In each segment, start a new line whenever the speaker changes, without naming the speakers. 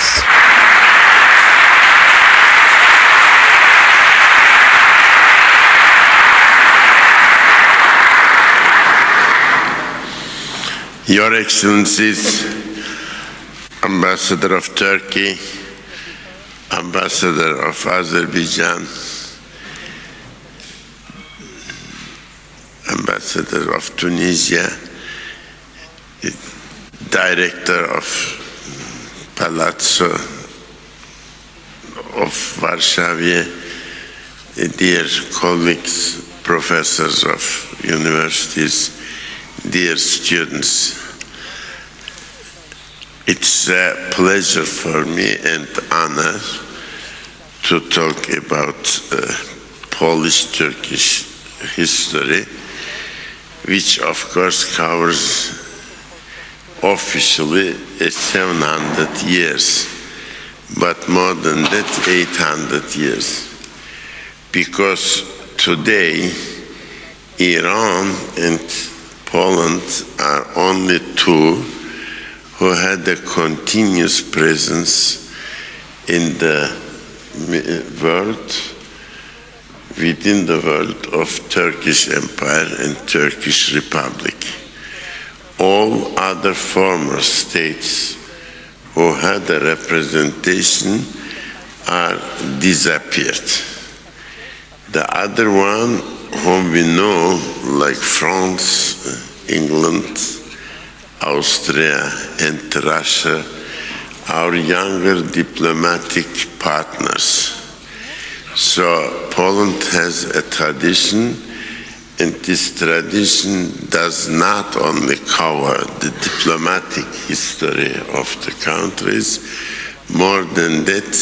alkışlarınız.
Your Excellencies, Ambassador of Turkey, Ambassador of Azerbaijan, Ambassador of Tunisia, Director of Palazzo of Varsavia, dear colleagues, professors of universities, dear students, it's a pleasure for me and honor to talk about Polish-Turkish history, which of course covers officially 700 years, but more than that 800 years. Because today Iran and Poland are only two who had a continuous presence in the world, within the world of Turkish Empire and Turkish Republic. All other former states who had a representation are disappeared. The other one whom we know, like France, England, Austria, and Russia, our younger diplomatic partners. So Poland has a tradition, and this tradition does not only cover the diplomatic history of the countries, more than that,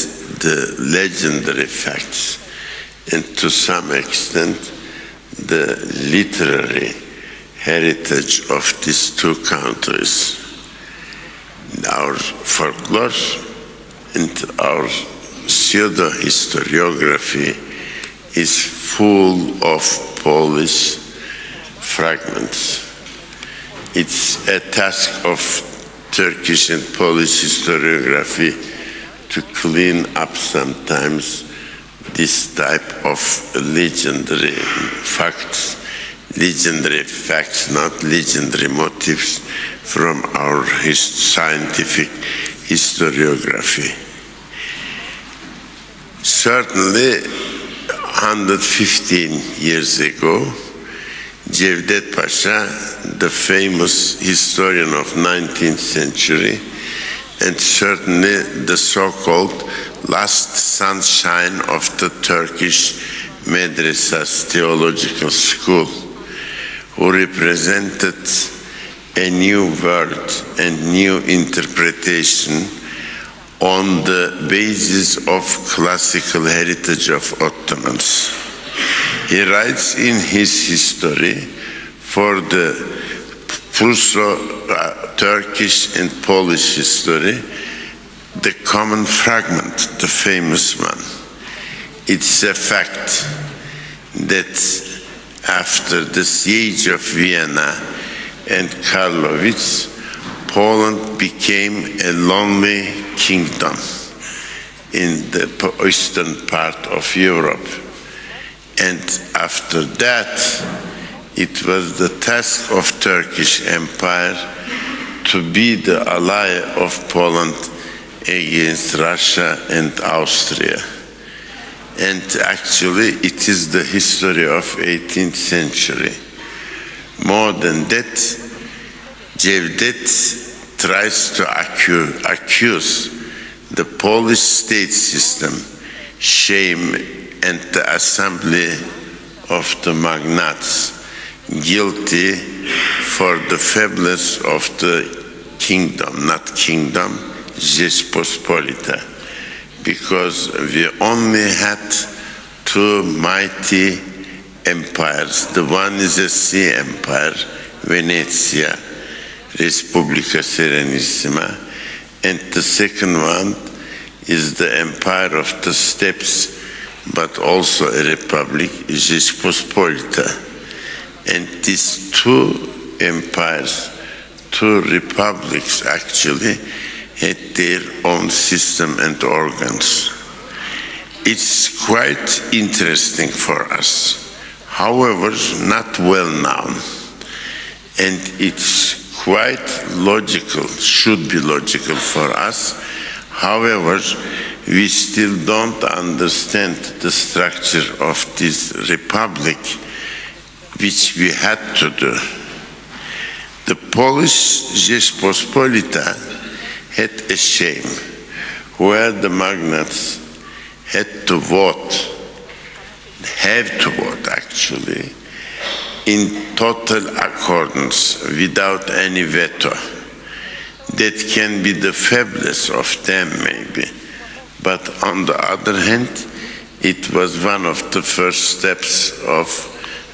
the legendary facts, and to some extent, the literary heritage of these two countries. Our folklore and our pseudo-historiography is full of Polish fragments. It's a task of Turkish and Polish historiography to clean up sometimes this type of legendary facts, not legendary motifs from our scientific historiography. Certainly, 115 years ago, Cevdet Pasha, the famous historian of 19th century, and certainly the so-called last sunshine of the Turkish Medresas theological school, who represented a new world and new interpretation on the basis of classical heritage of Ottomans. He writes in his history for the Turkish and Polish history, the common fragment, the famous one. It's a fact that after the siege of Vienna and Karlowitz, Poland became a lonely kingdom in the eastern part of Europe. And after that, it was the task of Turkish Empire to be the ally of Poland against Russia and Austria. And actually, it is the history of 18th century. More than that, Cevdet tries to accuse the Polish state system, shame, and the assembly of the magnates guilty for the failures of the kingdom, not kingdom, Rzeczpospolita, because we only had two mighty empires. The one is a sea empire, Venezia, Respublica Serenissima, and the second one is the empire of the steppes, but also a republic, Rzeczpospolita. And these two empires, two republics actually, had their own system and organs. It's quite interesting for us, however, not well known, and it's quite logical, should be logical for us. However, we still don't understand the structure of this republic, which we had to do. The Polish Rzeczpospolita had a shame, where the magnates had to vote, have to vote actually, in total accordance, without any veto. That can be the fabulous of them, maybe. But on the other hand, it was one of the first steps of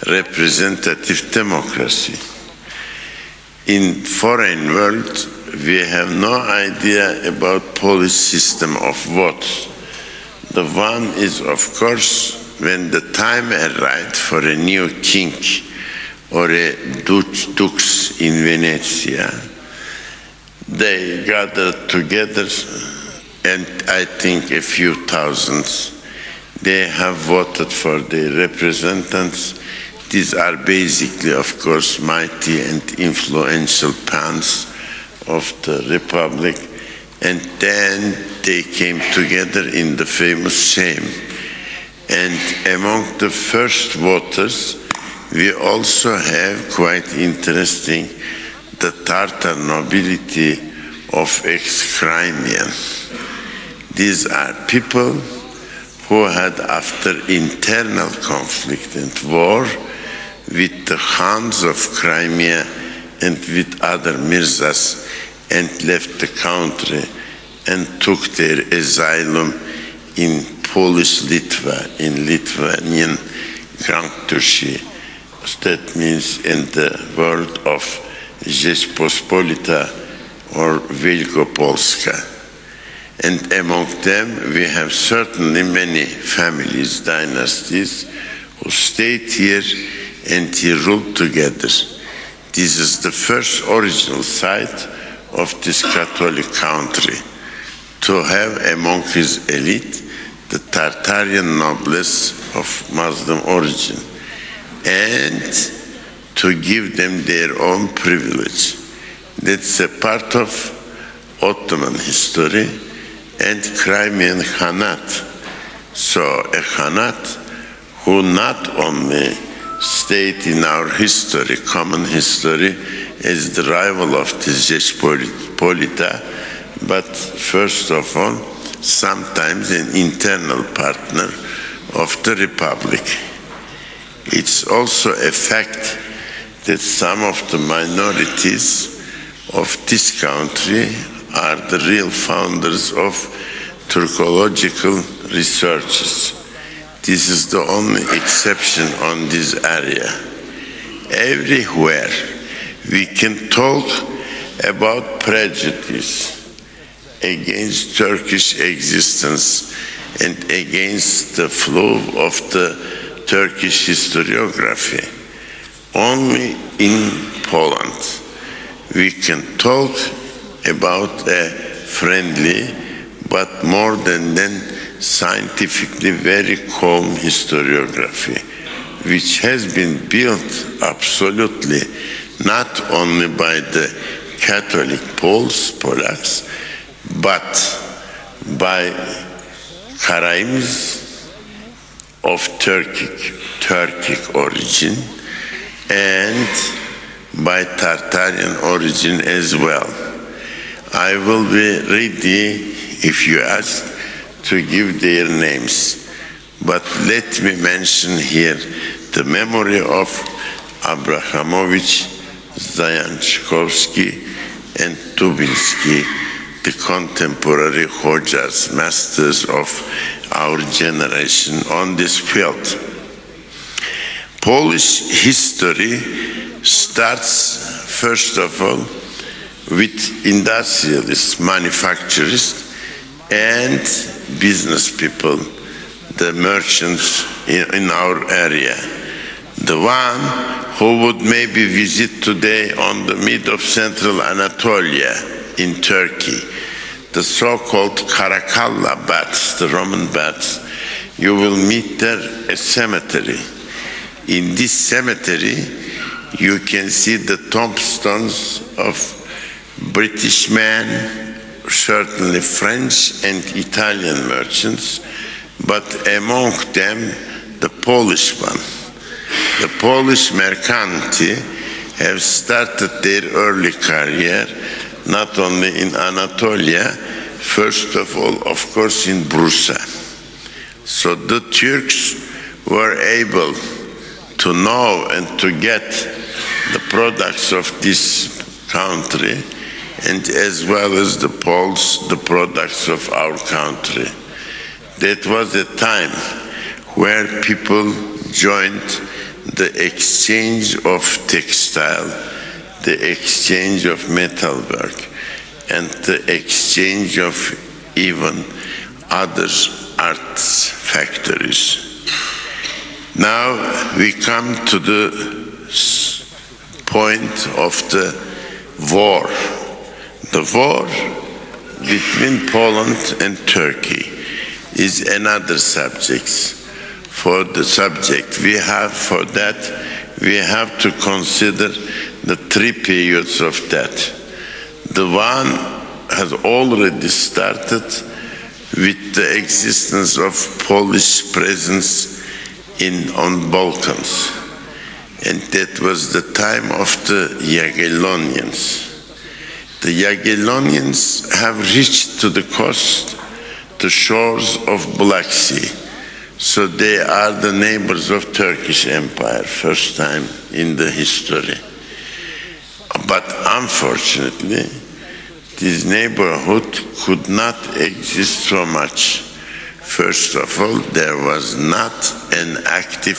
representative democracy. In foreign world, we have no idea about Polish system of votes. The one is, of course, when the time arrived for a new king or a dux in Venezia, they gathered together, and I think a few thousands. They have voted for their representatives. These are basically, of course, mighty and influential pawns of the republic, and then they came together in the famous Sejm. And among the first voters, we also have, quite interesting, the Tatar nobility of ex-Crimea. These are people who had, after internal conflict and war with the Khans of Crimea and with other Mirzas, and left the country and took their asylum in Polish Litva, in Lithuanian Grand Duchy. That means in the world of Rzeczpospolita or Wielkopolska. And among them we have certainly many families, dynasties, who stayed here and he ruled together. This is the first original site of this Catholic country, to have among his elite the Tartarian nobles of Muslim origin, and to give them their own privilege. That's a part of Ottoman history and Crimean Khanate. So a Khanate who not only stayed in our history, common history, as the rival of the Rzeczpospolita, but first of all, sometimes an internal partner of the Republic. It's also a fact that some of the minorities of this country are the real founders of Turkological researches. This is the only exception on this area. Everywhere we can talk about prejudice against Turkish existence and against the flow of the Turkish historiography. Only in Poland we can talk about a friendly but more than scientifically very calm historiography, which has been built absolutely not only by the Catholic Polaks, but by Karaims of Turkic origin and by Tartarian origin as well. I will be ready, if you ask, to give their names, but let me mention here the memory of Abrahamovich, Zajanczkowski, and Tubinsky, the contemporary Hojas, masters of our generation on this field. Polish history starts, first of all, with industrialists, manufacturers, and business people, the merchants in our area. The one who would maybe visit today on the mid of central Anatolia in Turkey, the so-called Caracalla baths, the Roman baths, you will meet there a cemetery. In this cemetery, you can see the tombstones of British men, certainly French and Italian merchants, but among them the Polish one. The Polish mercanti have started their early career not only in Anatolia, first of all, of course, in Bursa. So the Turks were able to know and to get the products of this country, and as well as the Poles, the products of our country. That was a time where people joined the exchange of textile, the exchange of metalwork, and the exchange of even other arts factories. Now we come to the point of the war. The war between Poland and Turkey is another subject. For the subject we have for that, we have to consider the three periods of that. The one has already started with the existence of Polish presence on Balkans, and that was the time of the Jagiellonians. The Jagiellonians have reached to the coast, the shores of Black Sea. So they are the neighbors of Turkish Empire, first time in the history. But unfortunately, this neighborhood could not exist so much. First of all, there was not an active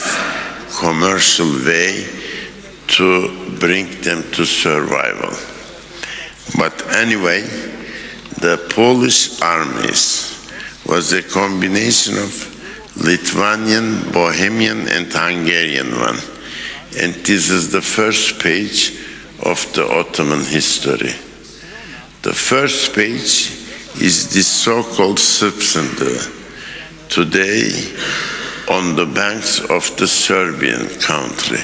commercial way to bring them to survival. But anyway, the Polish armies was a combination of Lithuanian, Bohemian, and Hungarian one. And this is the first page of the Ottoman history. The first page is this so-called Srpsandö, today on the banks of the Serbian country.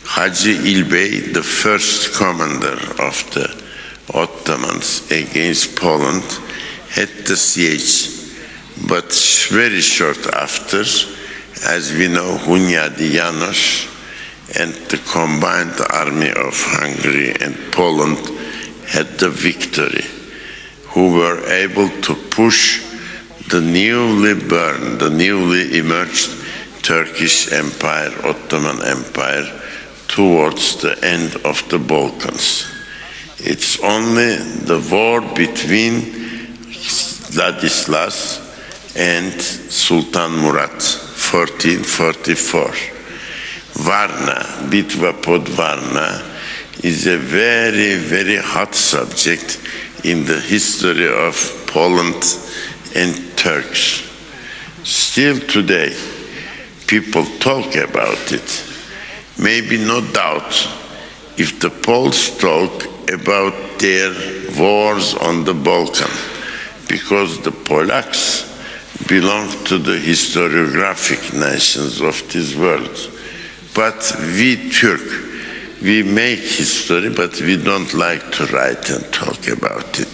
Hacı İlbey, the first commander of the Ottomans against Poland, had the siege. But very short after, as we know, Hunyadi János and the combined army of Hungary and Poland had the victory, who were able to push the newly burned, the newly emerged Turkish Empire, Ottoman Empire, towards the end of the Balkans. It's only the war between Ladislas and Sultan Murat, 1444. Varna, Bitva pod Varna, is a very, very hot subject in the history of Poland and Turks. Still today, people talk about it. Maybe no doubt if the Poles talk about their wars on the Balkan, because the Polacks belong to the historiographic nations of this world. But we Turk, we make history, but we don't like to write and talk about it.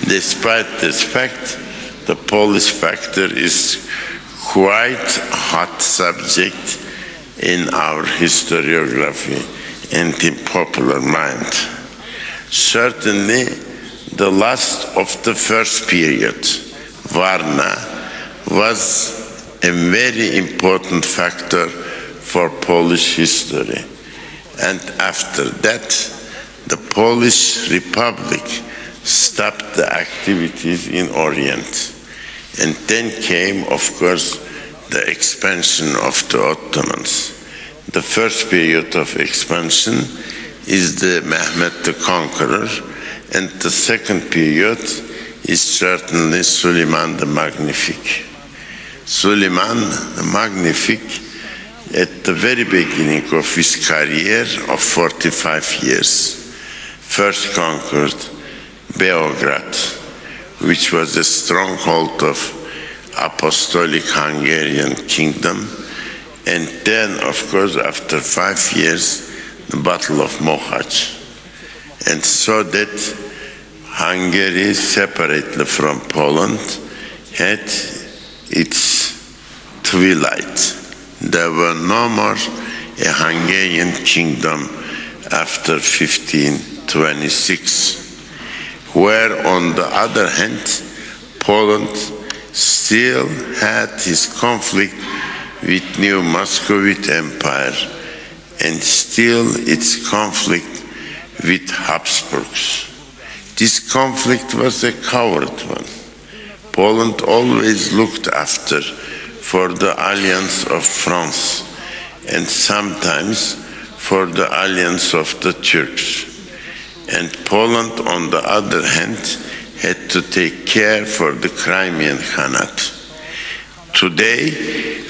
Despite this fact, the Polish factor is quite hot subject in our historiography and in popular mind. Certainly, the last of the first period, Varna, was a very important factor for Polish history. And after that, the Polish Republic stopped the activities in Orient. And then came, of course, the expansion of the Ottomans. The first period of expansion is the Mehmet the Conqueror, and the second period is certainly Suleiman the Magnific. Suleiman the Magnific, at the very beginning of his career of 45 years, first conquered Beograd, which was a stronghold of Apostolic Hungarian Kingdom, and then, of course, after 5 years, the Battle of Mohacs. And so that Hungary, separately from Poland, had its twilight. There were no more a Hungarian kingdom after 1526, where on the other hand, Poland still had his conflict with New Muscovite Empire and still its conflict with Habsburgs. This conflict was a coward one. Poland always looked after for the alliance of France and sometimes for the alliance of the Turks. And Poland, on the other hand, had to take care for the Crimean Khanate. Today,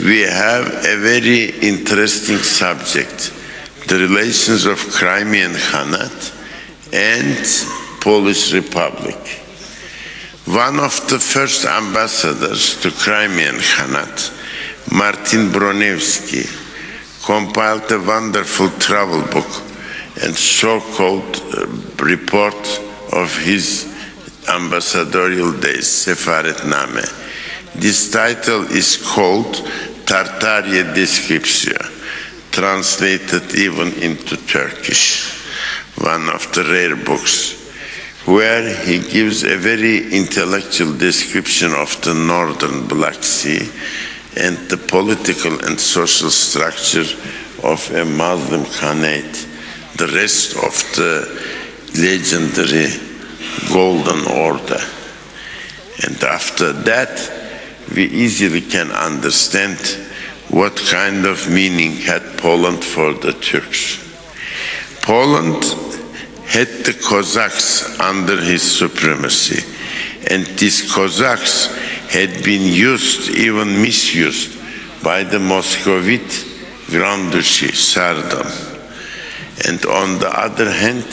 we have a very interesting subject, the relations of Crimean Khanate and Polish Republic. One of the first ambassadors to Crimean Khanate, Martin Bronewski, compiled a wonderful travel book and so-called report of his ambassadorial days, Sefaretname. This title is called Tartariye Descriptio, translated even into Turkish, one of the rare books, where he gives a very intellectual description of the northern Black Sea and the political and social structure of a Muslim Khanate, the rest of the legendary Golden Order. And after that, we easily can understand what kind of meaning had Poland for the Turks. Poland had the Cossacks under his supremacy, and these Cossacks had been used, even misused, by the Muscovite Grand Duchy, Tsardom. And on the other hand,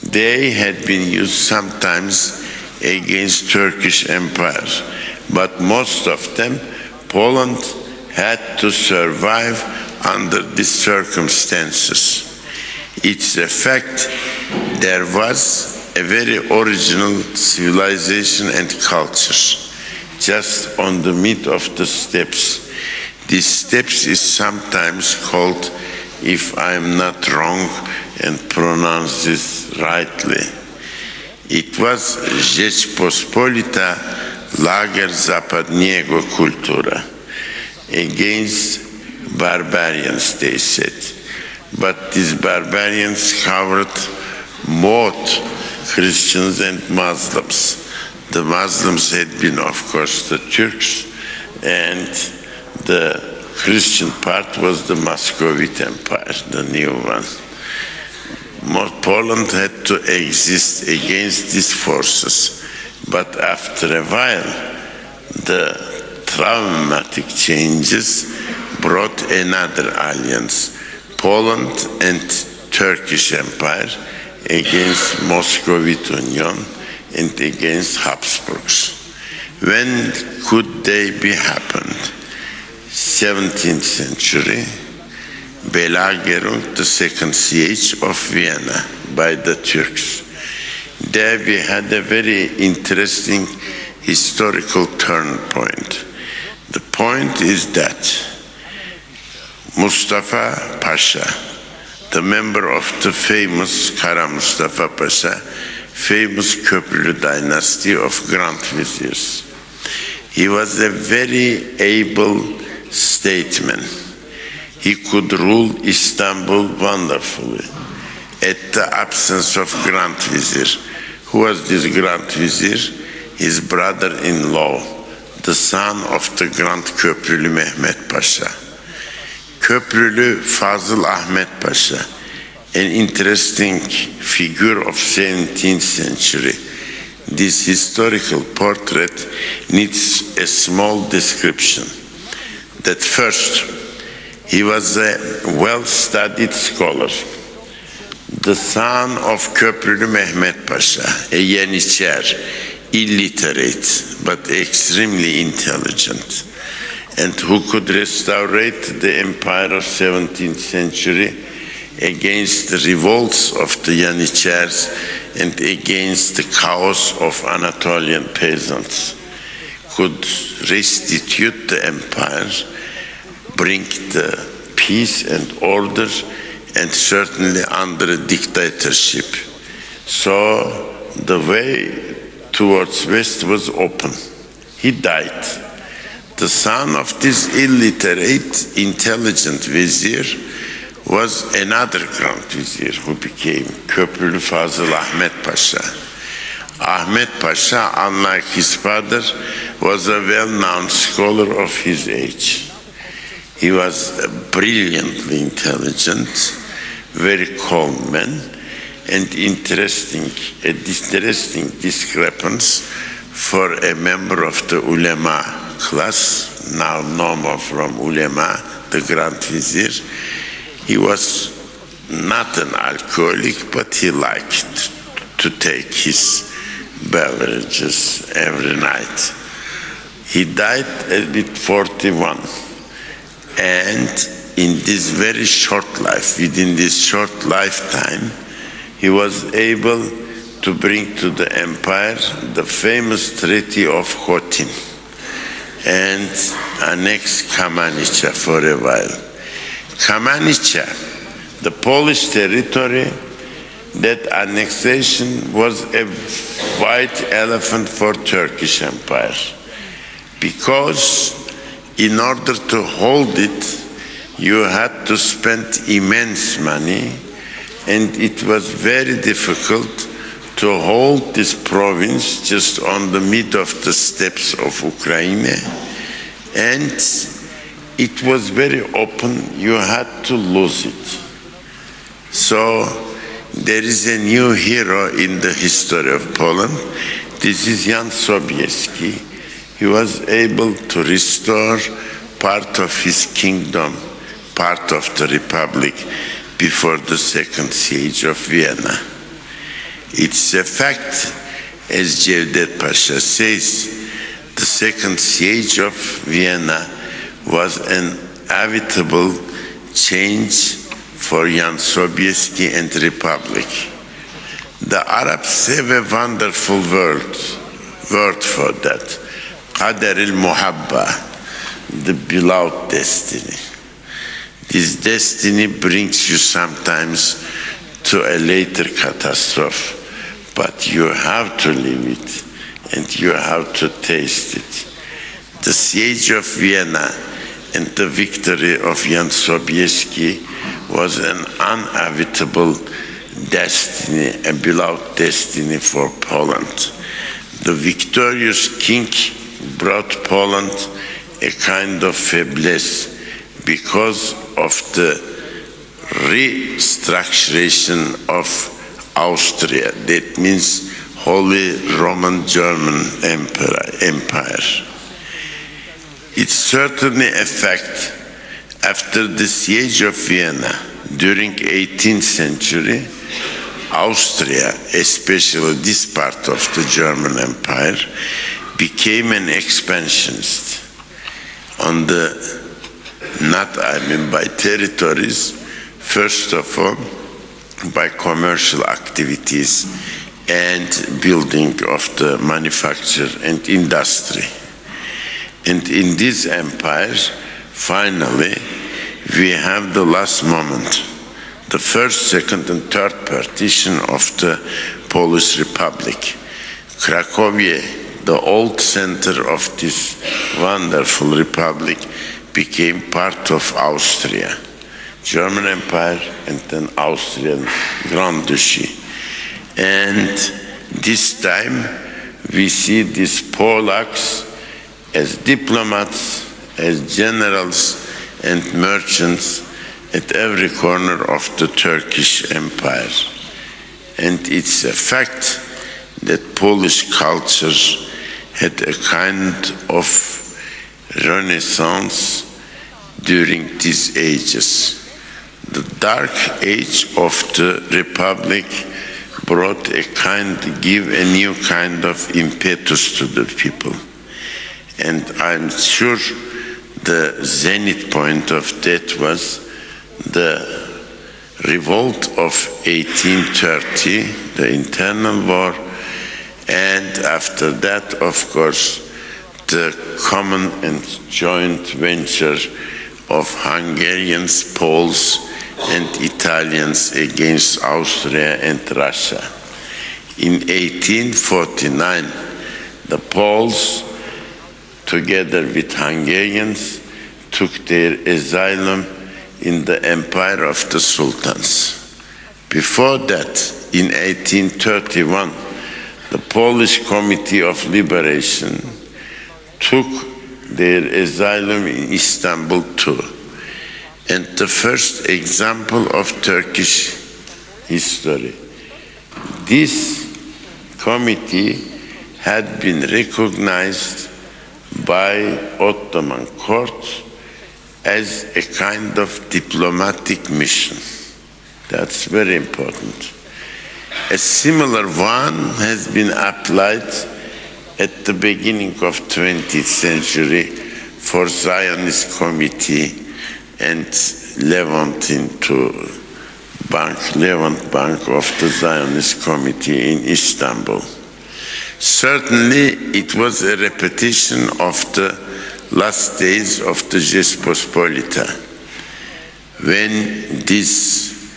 they had been used sometimes against Turkish Empire, but most of them, Poland had to survive under these circumstances. It's a fact there was a very original civilization and culture just on the mid of the steppes. These steppes is sometimes called, if I'm not wrong and pronounce this rightly, it was Rzeczpospolita Lager Zapadniego Kultura, against barbarians, they said. But these barbarians covered both Christians and Muslims. The Muslims had been, of course, the Turks, and the Christian part was the Muscovite Empire, the new one. Poland had to exist against these forces, but after a while, the traumatic changes brought another alliance, Poland and Turkish Empire against Muscovite Union and against Habsburgs. When could they be happened? 17th century, Belagerung, the second siege of Vienna by the Turks. There we had a very interesting historical turn point. The point is that Mustafa Pasha, the member of the famous Kara Mustafa Pasha, famous Köprülü dynasty of Grand Viziers. He was a very able statesman. He could rule Istanbul wonderfully at the absence of Grand Vizier. Who was this Grand Vizier? His brother-in-law, the son of the Grand Köprülü Mehmet Pasha. Köprülü Fazıl Ahmet Pasha, an interesting figure of 17th century. This historical portrait needs a small description. That first, he was a well-studied scholar, the son of Köprülü Mehmet Pasha, a Yeniçer, illiterate, but extremely intelligent, and who could restore the empire of 17th century against the revolts of the Yanichers and against the chaos of Anatolian peasants, could restitute the empire, bring the peace and order, and certainly under a dictatorship. So the way towards West was open. He died. The son of this illiterate, intelligent vizier was another Grand Vizier who became Köprülü Fazıl Ahmet Pasha. Ahmet Pasha, unlike his father, was a well-known scholar of his age. He was brilliantly intelligent, very calm man, and interesting discrepancy for a member of the ulema class, now no more from ulema, the Grand Vizier. He was not an alcoholic, but he liked to take his beverages every night. He died at 41, and in this very short life, within this short lifetime, he was able to bring to the empire the famous Treaty of Khotin and annex Kamanicha for a while. Kamanicha, the Polish territory, that annexation was a white elephant for Turkish Empire, because in order to hold it, you had to spend immense money, and it was very difficult to hold this province just on the mid of the steppes of Ukraine, and it was very open. You had to lose it. So there is a new hero in the history of Poland. This is Jan Sobieski. He was able to restore part of his kingdom, part of the republic, before the Second Siege of Vienna. It's a fact, as Cevdet Pasha says, the Second Siege of Vienna was an inevitable change for Jan Sobieski and Republic. The Arabs have a wonderful word for that, Qadar al-Muhabba, the beloved destiny. This destiny brings you sometimes to a later catastrophe, but you have to live it and you have to taste it. The siege of Vienna and the victory of Jan Sobieski was an inevitable destiny, a beloved destiny for Poland. The victorious king brought Poland a kind of faiblesse because of the restructuration of Austria. That means Holy Roman German Empire. It's certainly a fact. After the siege of Vienna during 18th century, Austria, especially this part of the German Empire, became an expansionist on the, by territories, first of all, by commercial activities and building of the manufacture and industry. And in this empire, finally, we have the last moment, the first, second, and third partition of the Polish Republic. Cracovia, the old center of this wonderful republic, became part of Austria, German Empire, and then Austrian Grand Duchy. And this time, we see these Polacks as diplomats, as generals and merchants at every corner of the Turkish Empire. And it's a fact that Polish culture had a kind of renaissance during these ages. The dark age of the Republic give a new kind of impetus to the people. And I'm sure the zenith point of that was the revolt of 1830, the internal war, and after that, of course, the common and joint venture of Hungarians, Poles, and Italians against Austria and Russia. In 1849, the Poles, together with Hungarians, took their asylum in the empire of the sultans. Before that, in 1831, the Polish Committee of Liberation took their asylum in Istanbul too. And the first example of Turkish history. This committee had been recognized by Ottoman court as a kind of diplomatic mission. That's very important. A similar one has been applied at the beginning of 20th century for Zionist committee and Levant Bank of the Zionist Committee in Istanbul. Certainly, it was a repetition of the last days of the Rzeczpospolita, when this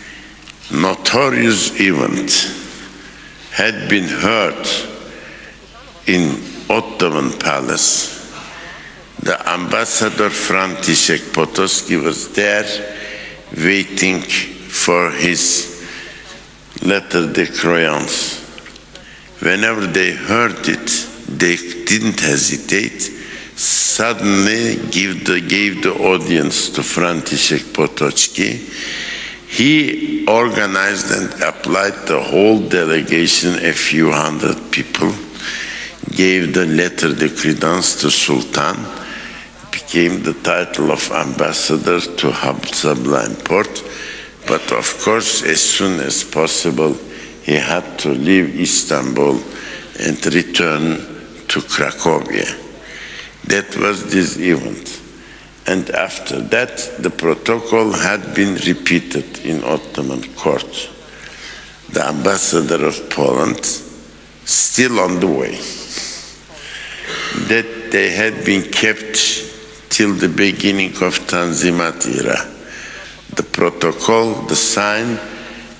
notorious event had been heard in Ottoman Palace. The ambassador Franciszek Potocki was there waiting for his lettre de croyance. Whenever they heard it, they didn't hesitate, suddenly gave the audience to Franciszek Potocki. He organized and applied the whole delegation, a few hundred people, gave the lettre de credence to Sultan, became the title of ambassador to Sublime Porte, but of course, as soon as possible, he had to leave Istanbul and return to Cracovia. That was this event. And after that, the protocol had been repeated in Ottoman court. The ambassador of Poland, still on the way, that they had been kept till the beginning of Tanzimat era. The protocol, the sign,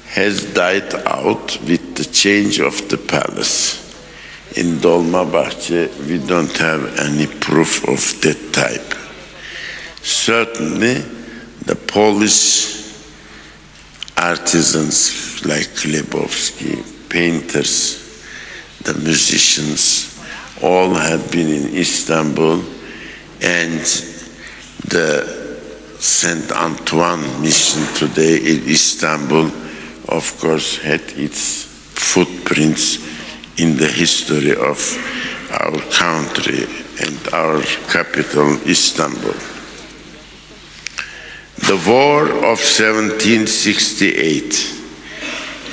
has died out with the change of the palace. In Dolmabahce, we don't have any proof of that type. Certainly, the Polish artisans like Glebowski, painters, the musicians, all had been in Istanbul, and the Saint Antoine mission today in Istanbul, of course, had its footprints in the history of our country and our capital, Istanbul. The War of 1768,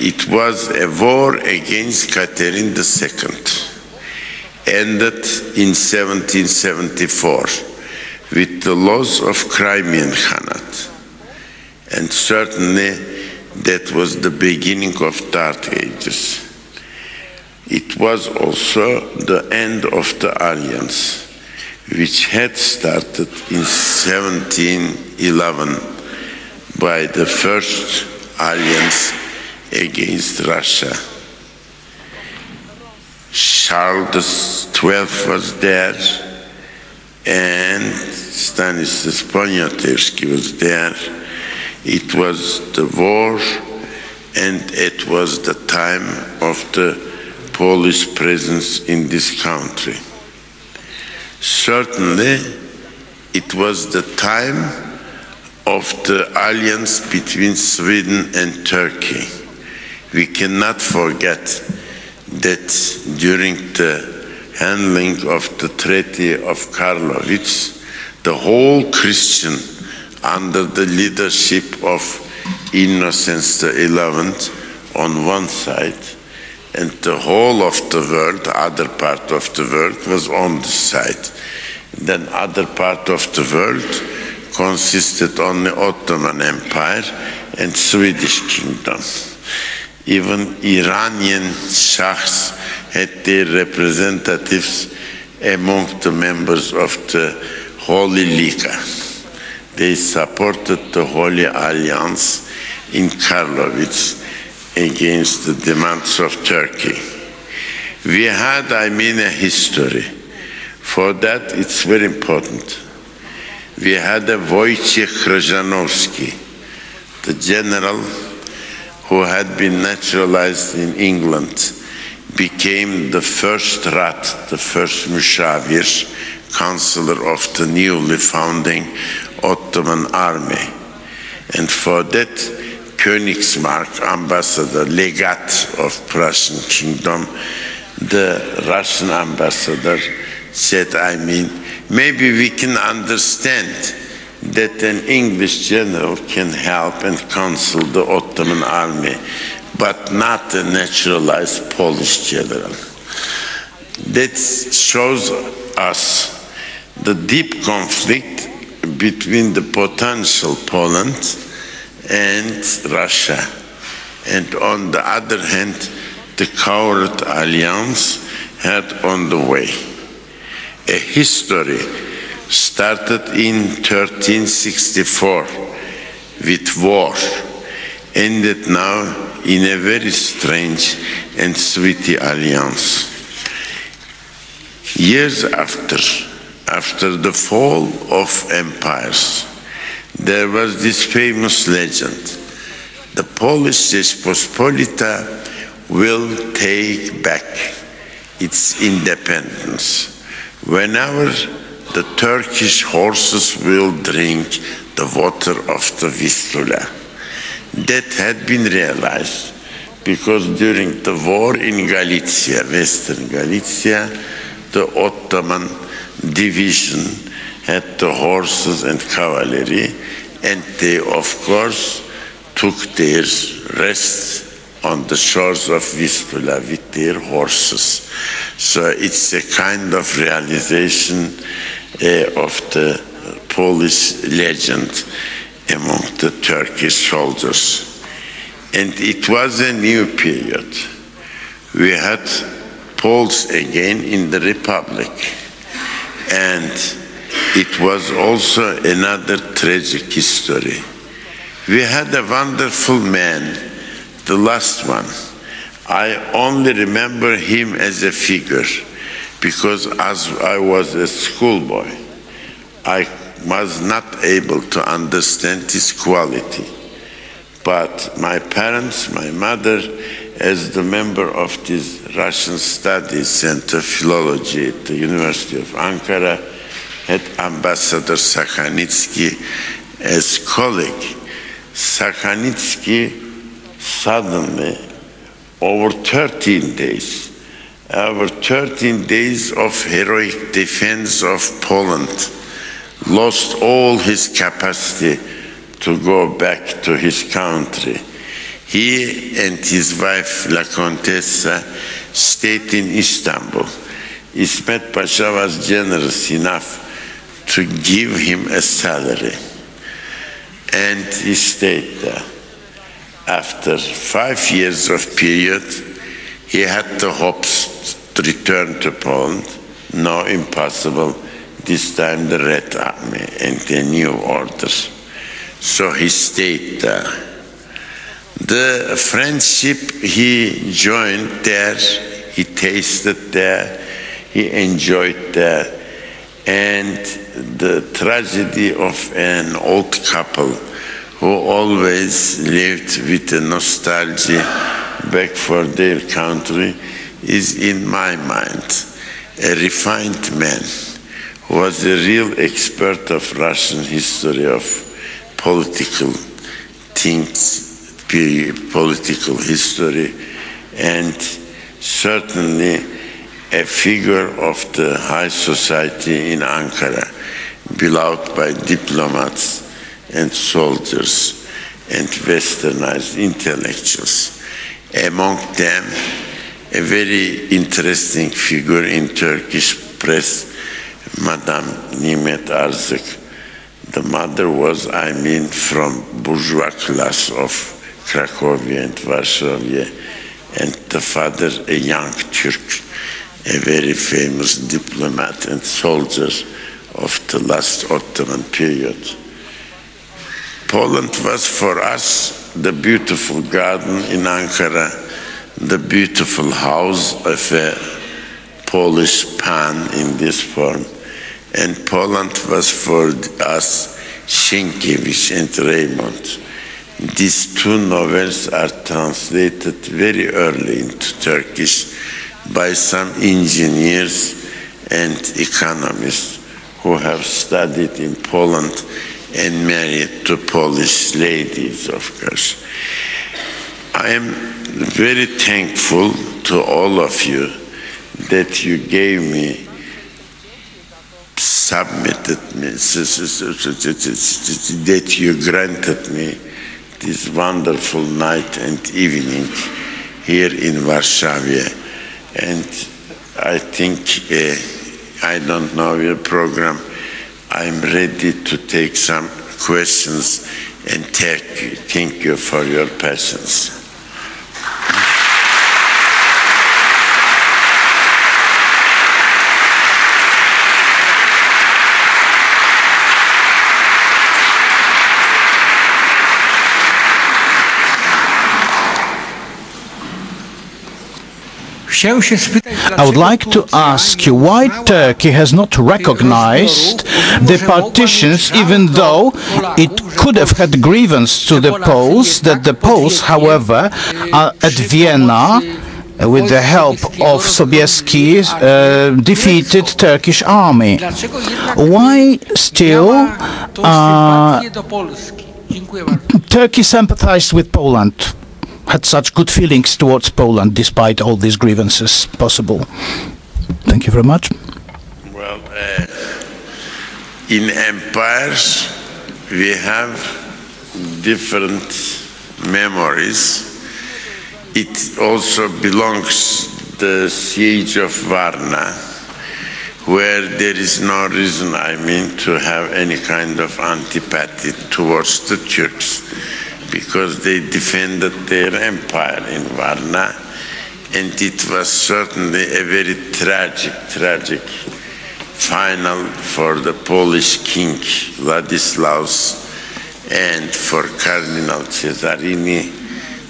it was a war against Catherine II, ended in 1774 with the loss of Crimean Khanate. And certainly that was the beginning of Dark Ages. It was also the end of the alliance, which had started in 1711 by the first alliance against Russia. Charles XII was there, and Stanislas Poniatowski was there. It was the war, and it was the time of the Polish presence in this country. Certainly, it was the time of the alliance between Sweden and Turkey. We cannot forget that during the handling of the Treaty of Karlowitz, the whole Christian, under the leadership of Innocence XI on one side, and the whole of the world, other part of the world, was on the side. Then other part of the world consisted only Ottoman Empire and Swedish Kingdom. Even Iranian Shahs had their representatives among the members of the Holy Liga. They supported the Holy Alliance in Karlovitz against the demands of Turkey. We had, a history. For that, it's very important. We had a Wojciech Krzyżanowski, the general who had been naturalized in England, became the first Rat, the first Müşavir, counselor of the newly founding Ottoman army. And for that, Königsmark, ambassador, legat of Prussian kingdom, the Russian ambassador said, maybe we can understand that an English general can help and counsel the Ottoman army, but not a naturalized Polish general. That shows us the deep conflict between the potential Poland and Russia, and on the other hand, the coward alliance had on the way. A history started in 1364 with war, ended now in a very strange and sweet alliance. Years after the fall of empires, there was this famous legend: the Polish Rzeczpospolita will take back its independence whenever the Turkish horses will drink the water of the Vistula. That had been realized because during the war in Galicia, Western Galicia, the Ottoman division had the horses and cavalry, and they, of course, took their rest on the shores of Vistula with their horses. So it's a kind of realization of the Polish legend among the Turkish soldiers. And it was a new period. We had Poles again in the Republic. And it was also another tragic history. We had a wonderful man, the last one. I only remember him as a figure because as I was a schoolboy, I was not able to understand his quality. But my parents, my mother, as the member of this Russian Studies Center, Philology at the University of Ankara, had Ambassador Sakhanitsky as colleague. Sakhanitsky suddenly, over 13 days of heroic defense of Poland, lost all his capacity to go back to his country. He and his wife, La Contessa, stayed in Istanbul. İsmet Pasha was generous enough to give him a salary, and he stayed there. After 5 years of period, he had the hopes to return to Poland. No, impossible. This time the Red Army and the new order. So he stayed there. The friendship he joined there, he tasted there, he enjoyed there, and the tragedy of an old couple who always lived with a nostalgia back for their country is in my mind. A refined man who was a real expert of Russian history, of political things, political history, and certainly a figure of the high society in Ankara, beloved by diplomats and soldiers and westernized intellectuals. Among them, a very interesting figure in Turkish press, Madame Nimet Arzık. The mother was, I mean, from bourgeois class of Cracovia and Varsovia, and the father a young Turk, a very famous diplomat and soldier of the last Ottoman period. Poland was for us the beautiful garden in Ankara, the beautiful house of a Polish pan in this form. And Poland was for us Sienkiewicz and Raymond. These two novels are translated very early into Turkish by some engineers and economists who have studied in Poland and married to Polish ladies, of course. I am very thankful to all of you that you gave me, submitted me, that you granted me this wonderful night and evening here in Warsaw. And I think, I don't know your program, I'm ready to take some questions and thank you for your patience.
I would like to ask you why Turkey has not recognized the partitions, even though it could have had grievance to the Poles, that the Poles, however, are at Vienna with the help of Sobieski, defeated Turkish army. Why still Turkey sympathized with Poland? Had such good feelings towards Poland despite all these grievances possible. Thank you very much.
Well, in empires we have different memories. It also belongs the siege of Varna, where there is no reason, I mean, to have any kind of antipathy towards the Turks, because they defended their empire in Varna, and it was certainly a very tragic final for the Polish king Ladislaus and for Cardinal Cesarini,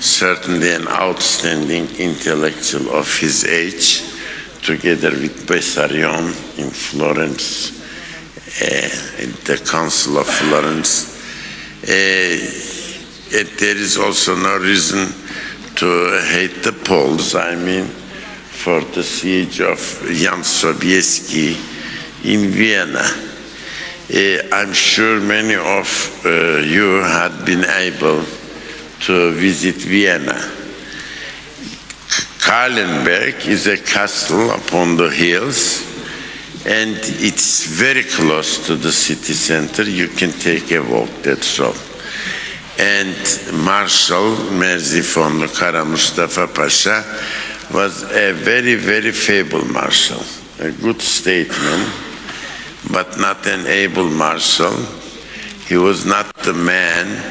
certainly an outstanding intellectual of his age, together with Bessarion in Florence, in the Council of Florence. There is also no reason to hate the Poles, I mean, for the siege of Jan Sobieski in Vienna. I'm sure many of you had been able to visit Vienna. Kahlenberg is a castle upon the hills, and it's very close to the city center. You can take a walk, that's all. And Marshal Merzifonlu Kara Mustafa Pasha was a very fabled marshal, a good statesman, but not an able marshal. He was not the man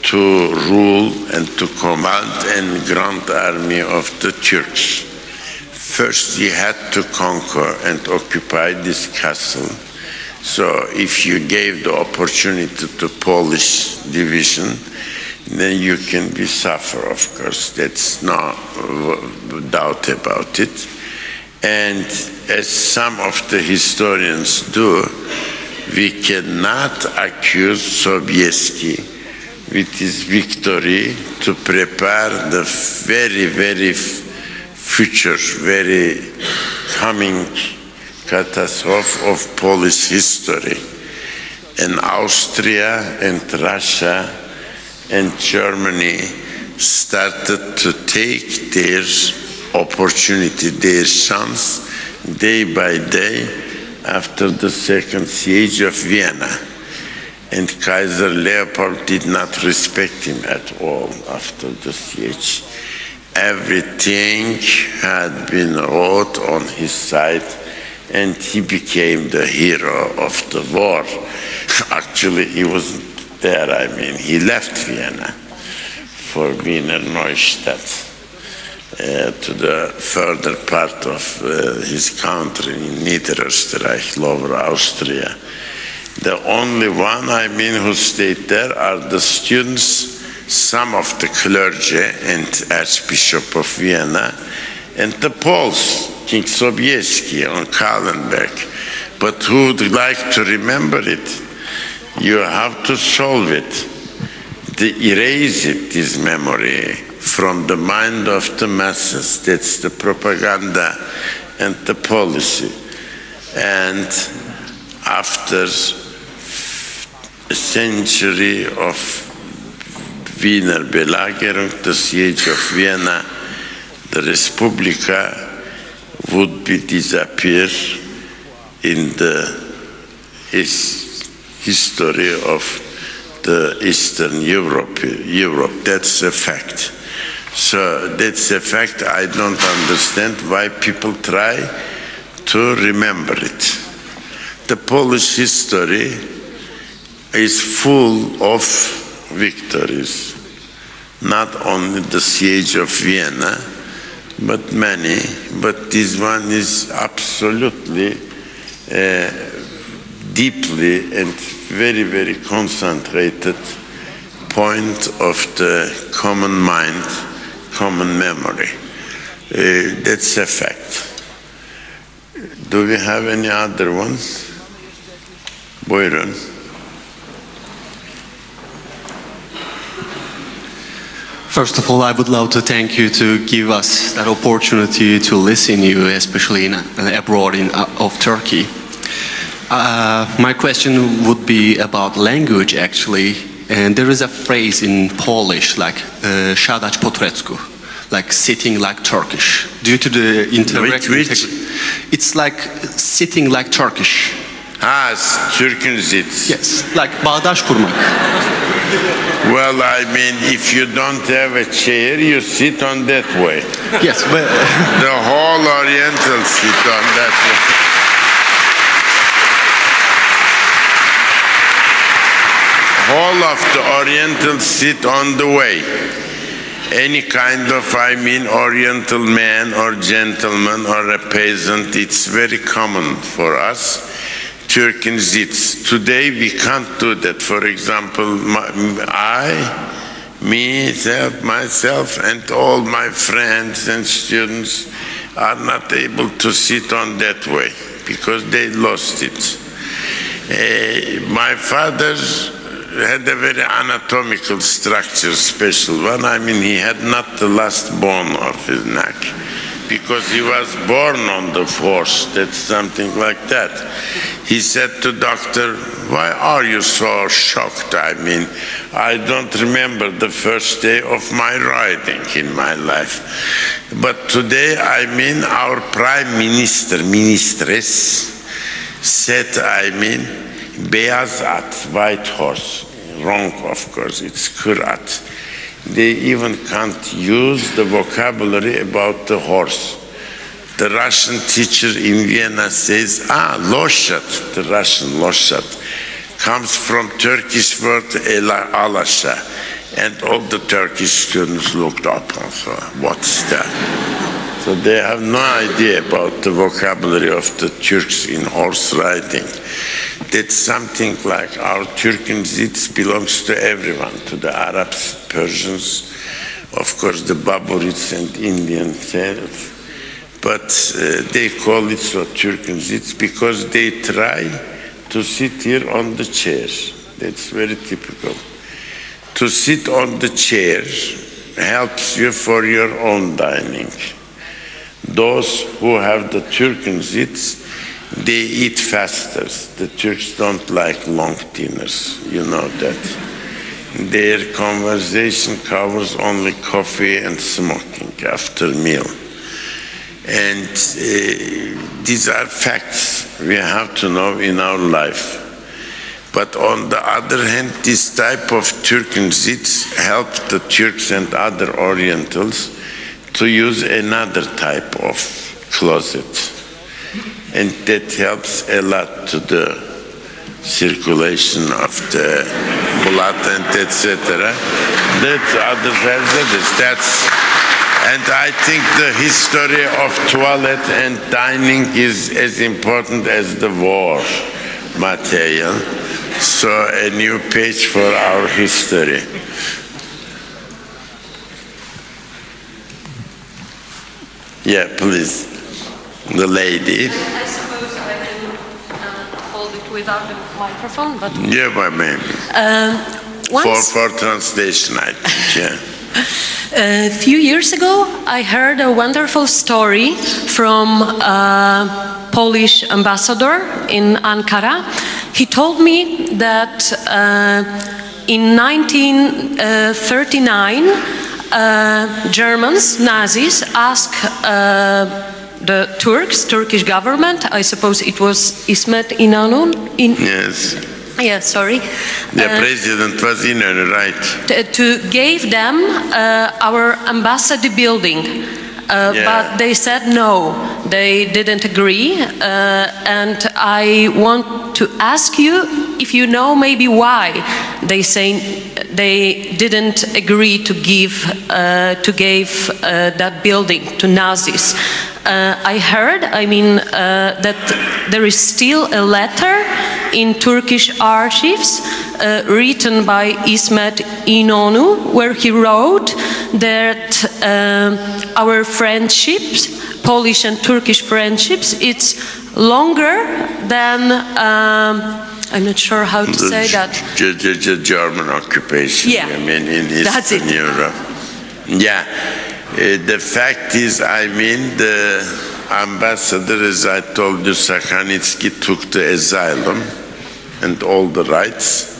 to rule and to command and grand army of the Turks. First he had to conquer and occupy this castle. So if you gave the opportunity to Polish division, then you can be suffer, of course. That's no doubt about it. And as some of the historians do, we cannot accuse Sobieski with his victory to prepare the very future, very coming catastrophe of Polish history. And Austria and Russia and Germany started to take their opportunity, their chance, day by day after the second siege of Vienna. And Kaiser Leopold did not respect him at all after the siege. everything had been wrote on his side, and he became the hero of the war. Actually, he wasn't there. I mean, he left Vienna for Wiener Neustadt, to the further part of his country, in Niederösterreich, Lower Austria. The only one, I mean, who stayed there are the students, some of the clergy and Archbishop of Vienna, and the Poles, King Sobieski on Kallenberg. But who would like to remember it? You have to solve it, erase it, this memory, from the mind of the masses. That's the propaganda and the policy. And after a century of Wiener Belagerung, the siege of Vienna, the Respublika would be disappear in the history of the Eastern Europe. That's a fact. So that's a fact. I don't understand why people try to remember it. The Polish history is full of victories. Not only the siege of Vienna, but many. But this one is absolutely deeply and very, very concentrated point of the common mind, common memory. That's a fact. Do we have any other ones? Buyurun.
First of all, I would love to thank you to give us that opportunity to listen to you, especially in abroad of Turkey. My question would be about language, actually. And there is a phrase in Polish, like siadać po turecku, like sitting like Turkish. Due to the it's like sitting like Turkish.
Türk'ün zit.
Yes, like bağdaş kurmak.
Well, I mean, if you don't have a chair, you sit on that way.
Yes, but
the whole Oriental sit on that way. All of the Orientals sit on the way. Any kind of, I mean, Oriental man or gentleman or a peasant, it's very common for us. Türk'ün zits. Today we can't do that. For example, myself and all my friends and students are not able to sit on that way because they lost it. My father had a very anatomical structure, special one. I mean, he had not the last bone of his neck because he was born on the horse. That's something like that. He said to doctor, why are you so shocked? I mean, I don't remember the first day of my riding in my life. But today, I mean, our prime minister, ministress, said, I mean, beyaz at, white horse. Wrong, of course, it's kurat. They even can't use the vocabulary about the horse. The Russian teacher in Vienna says, loshat, the Russian loshat, comes from Turkish word alasha. And all the Turkish students looked up and said, what's that? So they have no idea about the vocabulary of the Turks in horse riding. That's something like our Türk'ün zits belongs to everyone, to the Arabs, Persians, of course the Baburids and Indians. But they call it so Türk'ün zits because they try to sit here on the chair. That's very typical. To sit on the chair helps you for your own dining. Those who have the Türk'ün zits, they eat faster. The Turks don't like long dinners, you know that. Their conversation covers only coffee and smoking after meal. And these are facts we have to know in our life. But on the other hand, this type of Türk'ün zits help the Turks and other Orientals to use another type of closet. And that helps a lot to the circulation of the blood and etc. That's other hazardous. And I think the history of toilet and dining is as important as the war material. So a new page for our history. Yeah, please. The lady.
I suppose I can hold it without the microphone, but...
Yeah, but maybe. For translation, I think, yeah.
A few years ago, I heard a wonderful story from a Polish ambassador in Ankara. He told me that in 1939, Germans, Nazis, asked the Turkish government, I suppose it was İsmet İnönü.
Yes.
Yeah, sorry.
The president was Inönü, right?
To give them our embassy building. But they said no, they didn't agree. And I want to ask you if you know maybe why they say they didn't agree to give that building to Nazis. I heard, that there is still a letter in Turkish archives written by İsmet İnönü, where he wrote that our friendships, Polish and Turkish friendships, it's longer than I'm not sure how to say that.
The German occupation.
Yeah,
in Eastern Europe. Yeah. The fact is, the ambassador, as I told you, Sakhanitsky, took the asylum and all the rights.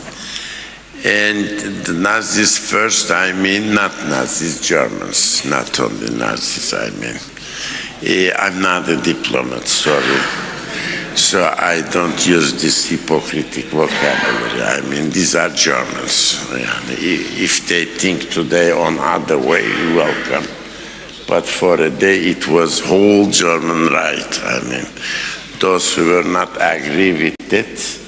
And the Nazis first, not Nazis, Germans, not only Nazis, I'm not a diplomat, sorry. So I don't use this hypocritic vocabulary. These are Germans. If they think today on other way, welcome. But for a day, it was whole German right. Those who were not agree with it,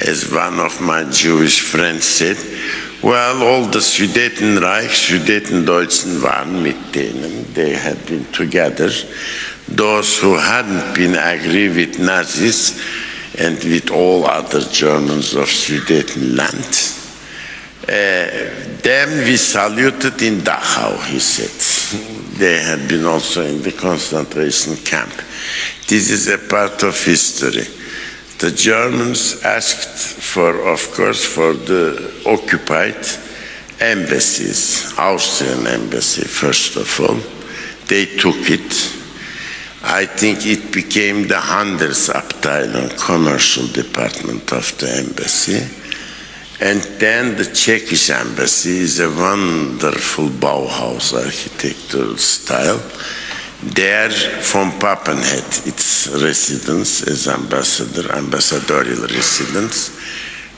as one of my Jewish friends said, well, all the Sudetenreich, Sudetendeutschen waren mit denen, they had been together. Those who hadn't been agree with Nazis and with all other Germans of Sudetenland, them we saluted in Dachau, he said. They had been also in the concentration camp. This is a part of history. The Germans asked for, of course, for the occupied embassies, Austrian embassy, first of all. They took it. I think it became the Handelsabteilung, commercial department of the embassy. And then the Czechish embassy is a wonderful Bauhaus architectural style. There, von Papen had its residence as ambassadorial residence,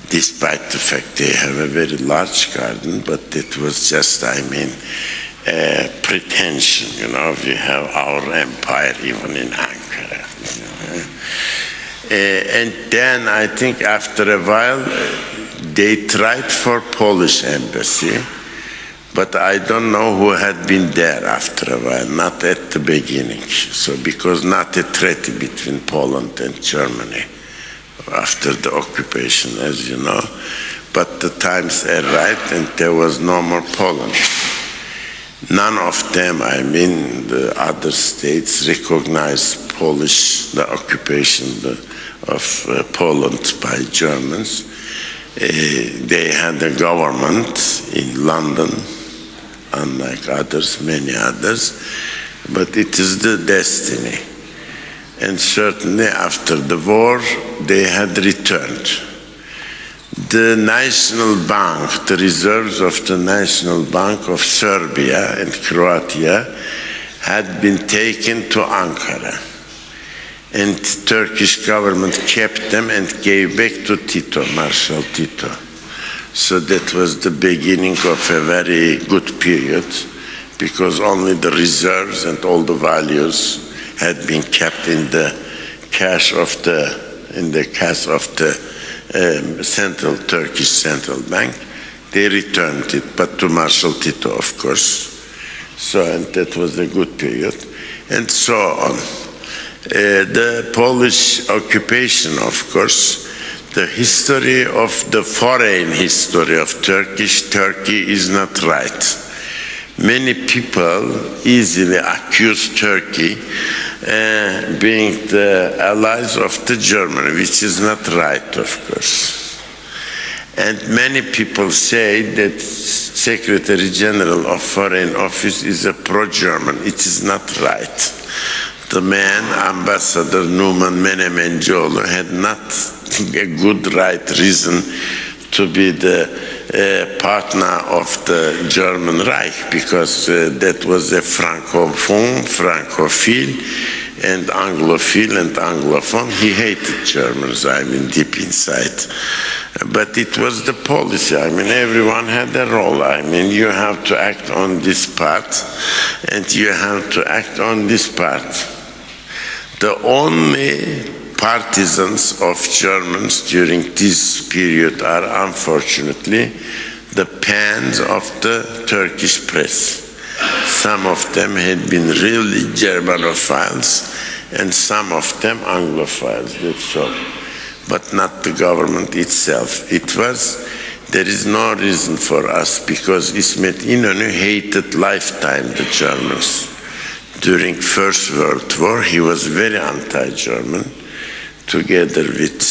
despite the fact they have a very large garden, but it was just, pretension, we have our empire even in Ankara. And then I think after a while, they tried for Polish embassy, but I don't know who had been there after a while, not at the beginning. So because not a treaty between Poland and Germany after the occupation, as you know, but the times arrived and there was no more Poland. None of them, the other states recognized the occupation of Poland by Germans. They had a government in London, unlike others, many others, but it is the destiny. And certainly after the war, they had returned. The National Bank, the reserves of the National Bank of Serbia and Croatia had been taken to Ankara. And Turkish government kept them and gave back to Tito, Marshal Tito. So that was the beginning of a very good period because only the reserves and all the values had been kept in the cash of the central Turkish central bank. They returned it, but to Marshal Tito, of course. So, and that was a good period, and so on. The Polish occupation, of course, the history of the foreign history of Turkey is not right. Many people easily accuse Turkey being the allies of the Germany, which is not right, of course. And many people say that Secretary General of Foreign Office is a pro-German. It is not right. The man, Ambassador Numan Menemencoğlu, had not a good right reason to be the partner of the German Reich, because that was a francophone, francophile, and anglophone. He hated Germans, I mean, deep inside. But it was the policy. I mean, everyone had a role. I mean, you have to act on this part, and you have to act on this part. The only partisans of Germans during this period are, unfortunately, the pens of the Turkish press. Some of them had been really Germanophiles, and some of them Anglophiles, that's all. But not the government itself. There is no reason for us, because İsmet İnönü hated lifetime the Germans. During First World War, he was very anti-German, together with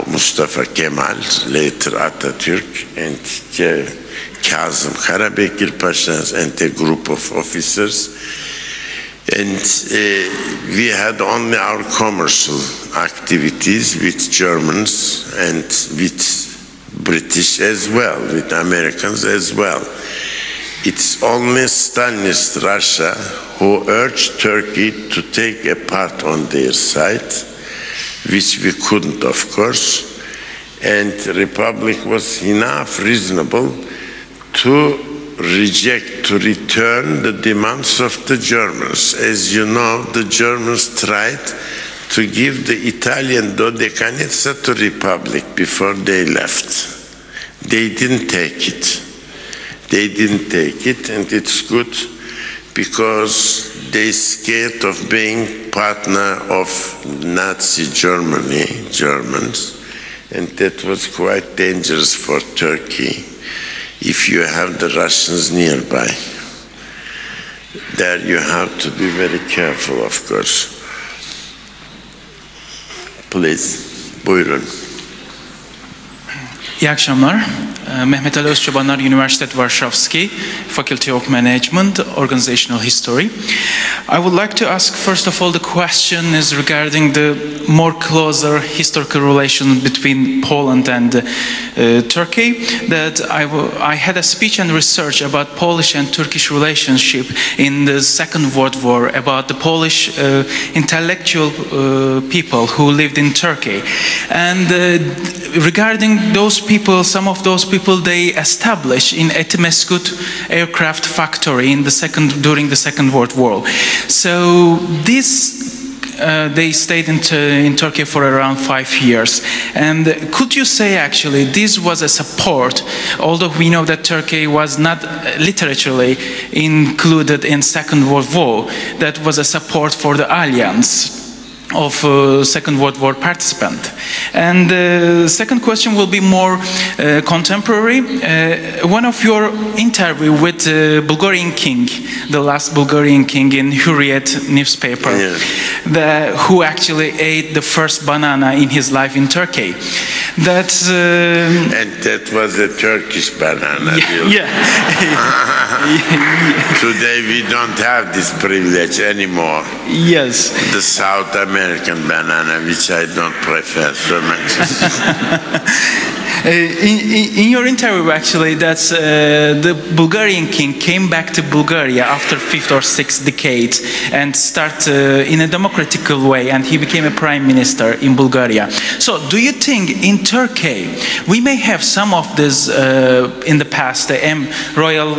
Mustafa Kemal, later Atatürk, and Kazım Karabekir Pasha, and a group of officers. And we had only our commercial activities with Germans and with British as well, with Americans as well. It's only Stalinist Russia who urged Turkey to take a part on their side, which we couldn't, of course, and the Republic was enough reasonable to return the demands of the Germans. As you know, the Germans tried to give the Italian Dodecanezza to Republic before they left. They didn't take it. And it's good because they scared of being partner of Nazi Germans, and that was quite dangerous for Turkey if you have the Russians nearby. There you have to be very careful, of course. Please, buyurun.
İyi akşamlar. Mehmet Ali Özçobanlar, Universitet Warszawski, Faculty of Management, Organizational History. I would like to ask, first of all, the question is regarding the more closer historical relation between Poland and Turkey. That I had a speech and research about Polish and Turkish relationship in the Second World War, about the Polish intellectual people who lived in Turkey. And regarding those people, some of those people, they established in Etimeskut aircraft factory during the Second World War. So they stayed in Turkey for around 5 years. And could you say actually this was a support, although we know that Turkey was not literally included in Second World War, that was a support for the alliance of Second World War participant? And the second question will be more contemporary. One of your interview with Bulgarian king, the last Bulgarian king in Hurriyet newspaper, who actually ate the first banana in his life in Turkey. And
that was a Turkish banana. Today we don't have this privilege anymore.
Yes.
The South American banana, which I don't prefer so much.
In your interview, actually, that's the Bulgarian king came back to Bulgaria after 5th or 6th decades and start in a democratical way, and he became a prime minister in Bulgaria. So, do you think in Turkey we may have some of this in the past, the royal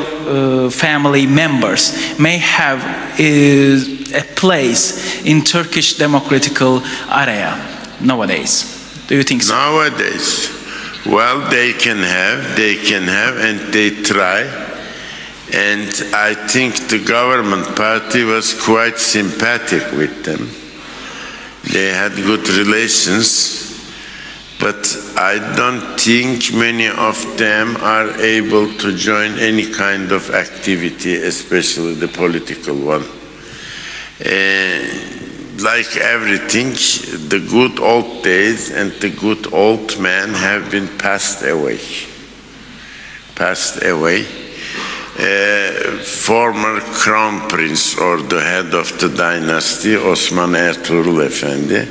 family members may have a place in Turkish democratical area nowadays? Do you think so?
Nowadays, well, they can have, and they try. And I think the government party was quite sympathetic with them. They had good relations, but I don't think many of them are able to join any kind of activity, especially the political one. Like everything, the good old days and the good old men have been passed away. Former crown prince or the head of the dynasty, Osman Ertuğrul Efendi,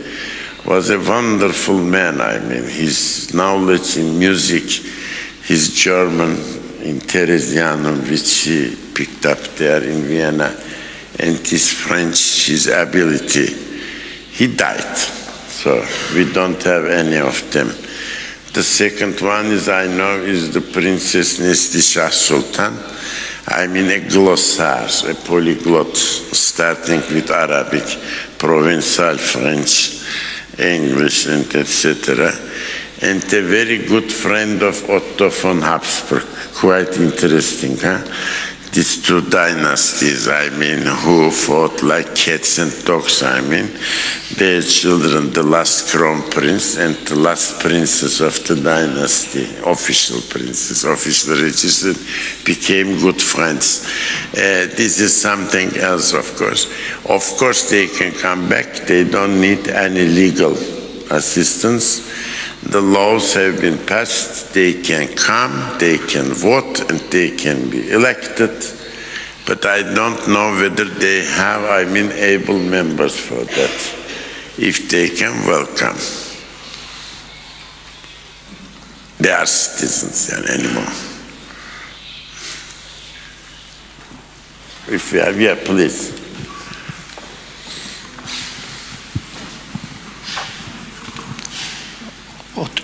was a wonderful man. I mean, his knowledge in music, his German in Teresianum, which he picked up there in Vienna, and his French, his ability, he died. So we don't have any of them. The second one is, I know, is the Princess Neslişah Sultan. I mean a glossaire, a polyglot, starting with Arabic, Provençal French, English, and etc. And a very good friend of Otto von Habsburg. Quite interesting, huh? These two dynasties, I mean, who fought like cats and dogs, I mean, their children, the last crown prince and the last princess of the dynasty, official princess, official registered, became good friends. This is something else, of course. Of course, they can come back. They don't need any legal assistance. The laws have been passed, they can come, they can vote, and they can be elected. But I don't know whether they have, I mean, able members for that. If they can, welcome. They are citizens anymore. If you have, yeah, please.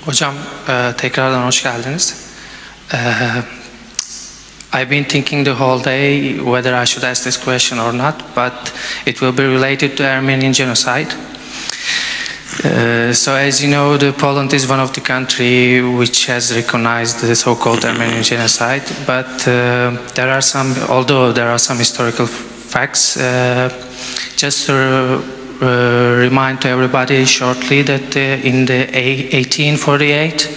Hocam tekrardan hoş geldiniz. I've been thinking the whole day whether I should ask this question or not, but it will be related to Armenian genocide. So as you know, Poland is one of the countries which has recognized the so-called Armenian genocide, but there are some, although there are some historical facts, just to remind to everybody shortly that in the 1848,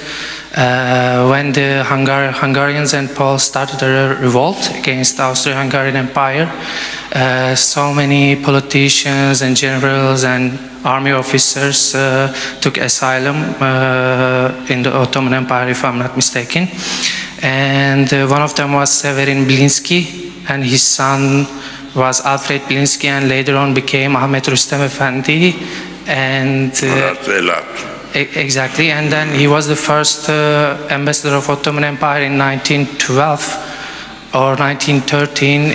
when the Hungarians and Poles started a revolt against the Austro-Hungarian Empire, so many politicians and generals and army officers took asylum in the Ottoman Empire, if I'm not mistaken. And one of them was Severin Blinski, and his son was Alfred Blinski, and later on became Ahmet Rüstem Efendi, and exactly, and then he was the first ambassador of Ottoman Empire in 1912 or 1913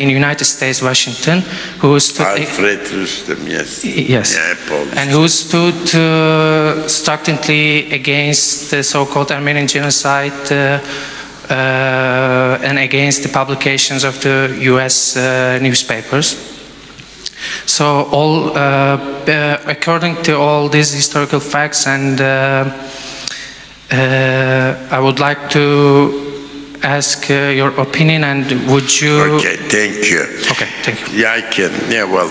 in United States, Washington, who stood
Alfred Rüstem, yes,
yeah, and who stood structurally against the so-called Armenian genocide. And against the publications of the U.S. Newspapers. So according to all these historical facts, and I would like to ask your opinion, and would you...
Okay, thank you.
Okay, thank you.
Yeah, I can. Yeah, well,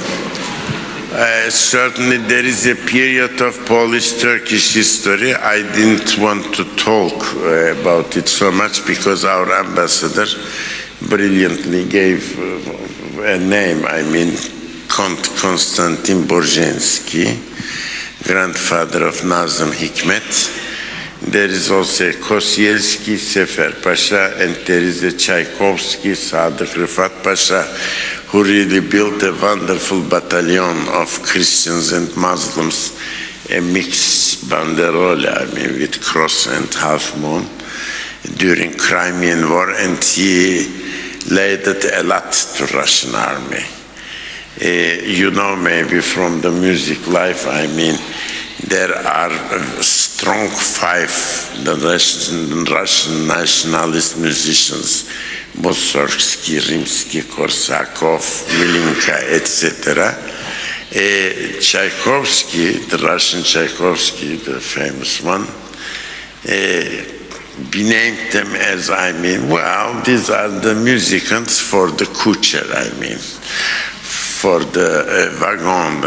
certainly there is a period of Polish-Turkish history. I didn't want to talk about it so much because our ambassador brilliantly gave a name. I mean, Count Konstantin Borzenski, grandfather of Nazım Hikmet. There is also Kosielski, Sefer Pasha, and there is a Tchaikovsky, Sadık Rıfat Pasha, who really built a wonderful battalion of Christians and Muslims a mixed banderole, I mean, with cross and half moon during Crimean War, and he laid it a lot to Russian army. You know, maybe from the music life, I mean, there are strong five the Russian nationalist musicians, Mussorgsky, Rimsky, Korsakov, Milinka, etc. Tchaikovsky, the Russian Tchaikovsky, the famous one, we named them as, I mean, well, these are the musicians for the kucher, I mean, for the wagon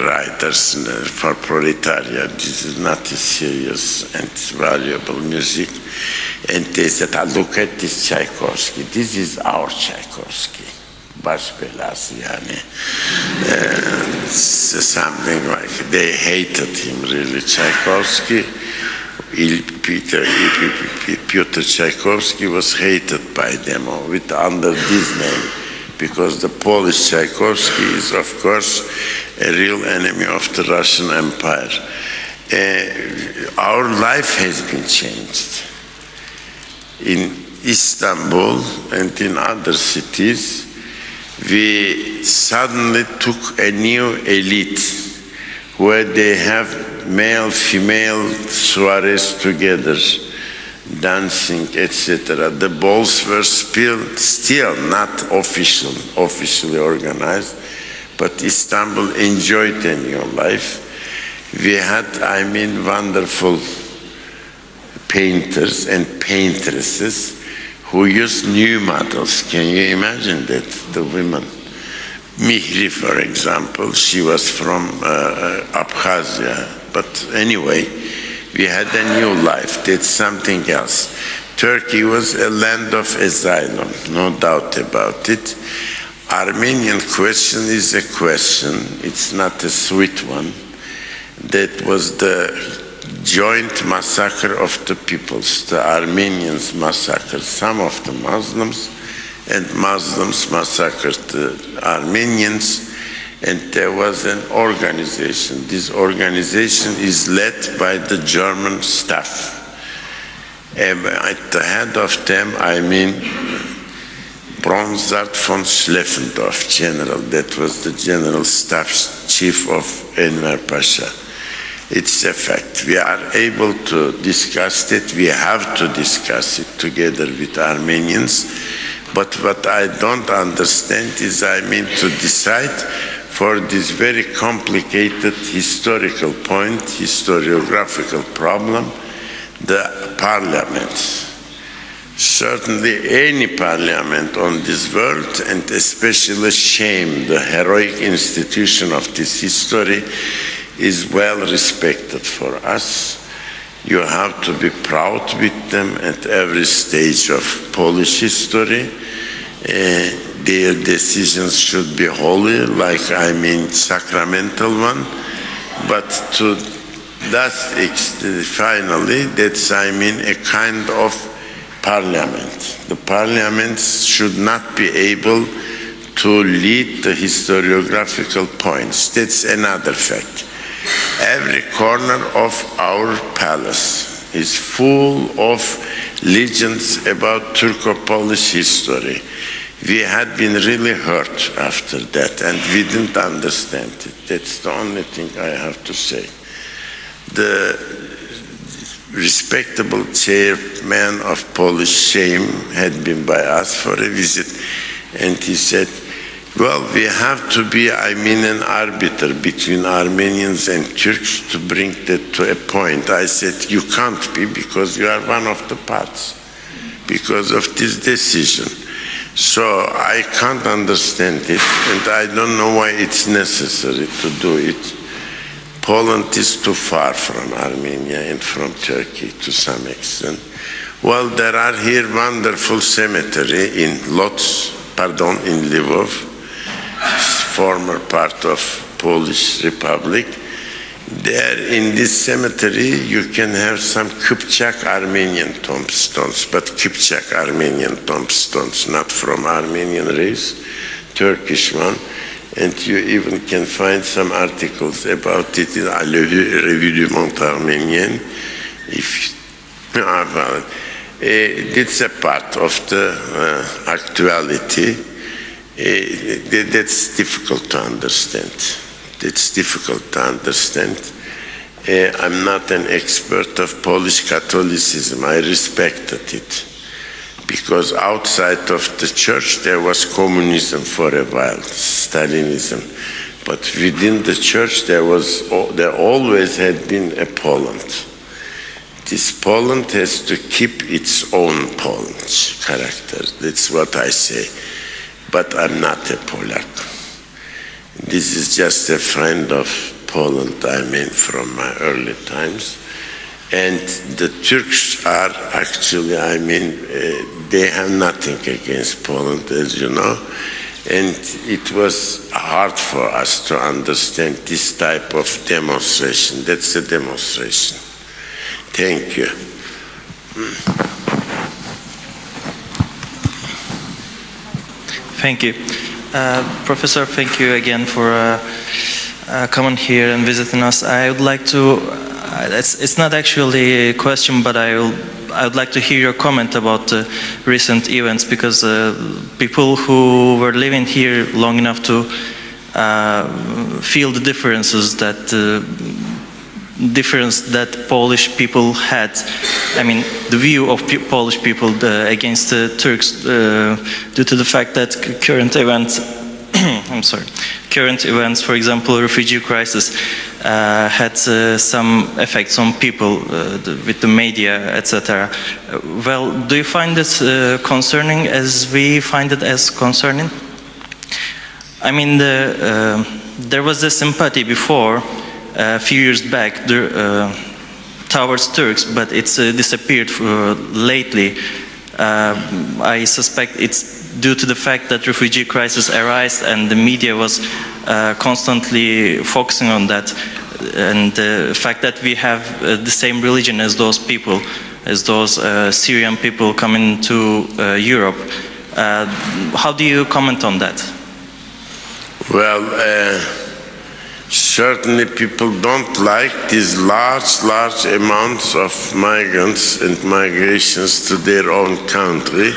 riders, for proletariat. This is not a serious and valuable music. And they said, look at this Tchaikovsky, this is our Tchaikovsky. Baş belası yani. Something like, they hated him really, Tchaikovsky. Pyotr Tchaikovsky was hated by them under this name, because the Polish Tchaikovsky is, of course, a real enemy of the Russian Empire. Our life has been changed. In Istanbul and in other cities, we suddenly took a new elite where they have male-female soirees together, dancing, etc. The balls were still not officially organized, but Istanbul enjoyed a new life. We had, I mean, wonderful painters and paintresses who used new models. Can you imagine that? The women. Mihri, for example, she was from Abkhazia. But anyway, we had a new life. That's something else. Turkey was a land of asylum, no doubt about it. Armenian question is a question. It's not a sweet one. That was the joint massacre of the peoples. The Armenians massacred some of the Muslims, and Muslims massacred the Armenians, and there was an organization. This organization is led by the German staff. At the head of them, I mean, Bronsart von Schleffendorf, general. That was the general staff chief of Enver Pasha. It's a fact. We are able to discuss it. We have to discuss it together with Armenians. But what I don't understand is, I mean, to decide for this very complicated historical point, historiographical problem, the parliaments. Certainly any parliament on this world, and especially shame, the heroic institution of this history, is well respected for us. You have to be proud with them at every stage of Polish history. Their decisions should be holy, like, I mean, sacramental one. But to that finally, that's, I mean, a kind of parliament. The parliaments should not be able to lead the historiographical points. That's another fact. Every corner of our palace is full of legends about Turco-Polish history. We had been really hurt after that, and we didn't understand it. That's the only thing I have to say. The respectable chairman of Polish Shame had been by us for a visit, and he said, well, we have to be, I mean, an arbiter between Armenians and Turks to bring that to a point. I said, you can't be, because you are one of the parts, because of this decision. So I can't understand it, and I don't know why it's necessary to do it. Poland is too far from Armenia and from Turkey to some extent. Well, there are here wonderful cemetery in Lvov, former part of Polish Republic. There in this cemetery you can have some Kypchak Armenian tombstones, but Kypchak Armenian tombstones, not from Armenian race, Turkish one. And you even can find some articles about it in La Revue du Monde Arménien. It's a part of the actuality. That's difficult to understand. It's difficult to understand. I'm not an expert of Polish Catholicism. I respected it. Because outside of the church there was communism for a while, Stalinism. But within the church there always had been a Poland. This Poland has to keep its own Polish character. That's what I say. But I'm not a Polak. This is just a friend of Poland, I mean, from my early times. And the Turks are actually, I mean, they have nothing against Poland, as you know. And it was hard for us to understand this type of demonstration. That's a demonstration. Thank you.
Thank you. Professor, thank you again for coming here and visiting us. I would like to, it's not actually a question, but I would like to hear your comment about recent events, because people who were living here long enough to feel the differences that Polish people had, I mean, the view of Polish people against the Turks due to the fact that current events, current events, for example, refugee crisis, had some effects on people with the media, etc. Well, do you find it concerning as we find it as concerning? I mean, there was a sympathy before, a few years back, towards Turks, but it's disappeared lately. I suspect it's due to the fact that refugee crisis arose and the media was constantly focusing on that, and the fact that we have the same religion as those people, as those Syrian people coming to Europe. How do you comment on that?
Well, certainly people don't like these large amounts of migrants and migrations to their own country,